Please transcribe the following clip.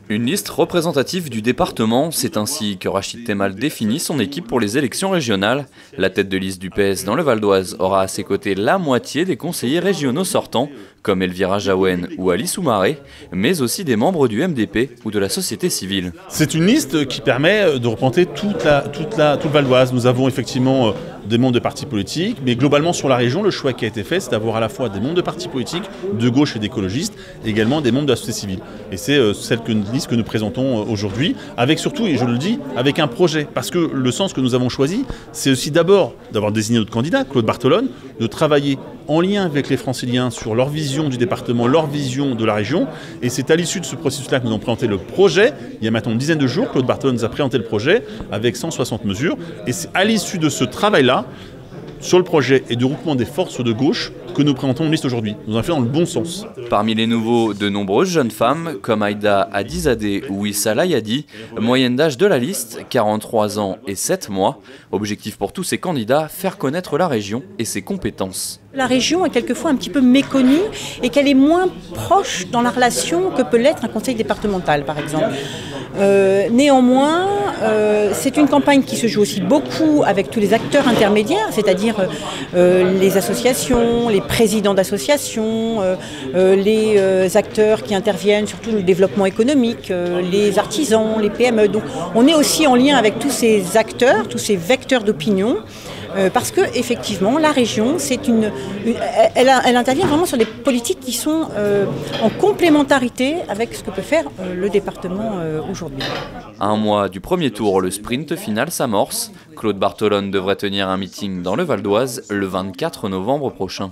Une liste représentative du département, c'est ainsi que Rachid Temal définit son équipe pour les élections régionales. La tête de liste du PS dans le Val d'Oise aura à ses côtés la moitié des conseillers régionaux sortants, comme Elvira Jaouen ou Ali Soumaré, mais aussi des membres du MDP ou de la société civile. C'est une liste qui permet de représenter tout le Val d'Oise. Nous avons effectivement des membres de partis politiques, mais globalement sur la région, le choix qui a été fait, c'est d'avoir à la fois des membres de partis politiques, de gauche et d'écologistes, et également des membres de la société civile. Et c'est une liste que nous présentons aujourd'hui, avec surtout, et je le dis, avec un projet. Parce que le sens que nous avons choisi, c'est aussi d'abord d'avoir désigné notre candidat, Claude Bartolone, de travailler en lien avec les Franciliens sur leur vision du département, leur vision de la région. Et c'est à l'issue de ce processus-là que nous avons présenté le projet. Il y a maintenant une dizaine de jours, Claude Bartolone nous a présenté le projet avec 160 mesures. Et c'est à l'issue de ce travail-là, sur le projet et du regroupement des forces de gauche, que nous présentons une liste aujourd'hui. Nous avons fait dans le bon sens. Parmi les nouveaux, de nombreuses jeunes femmes, comme Aïda Adizadeh ou Issa Layadi, moyenne d'âge de la liste, 43 ans et 7 mois. Objectif pour tous ces candidats, faire connaître la région et ses compétences. La région est quelquefois un petit peu méconnue et qu'elle est moins proche dans la relation que peut l'être un conseil départemental, par exemple. Néanmoins, c'est une campagne qui se joue aussi beaucoup avec tous les acteurs intermédiaires, c'est-à-dire les associations, les présidents d'associations, les acteurs qui interviennent sur tout le développement économique, les artisans, les PME. Donc on est aussi en lien avec tous ces acteurs, tous ces vecteurs d'opinion. Parce que effectivement, la région, elle intervient vraiment sur des politiques qui sont en complémentarité avec ce que peut faire le département aujourd'hui. À un mois du premier tour, le sprint final s'amorce. Claude Bartolone devrait tenir un meeting dans le Val d'Oise le 24 novembre prochain.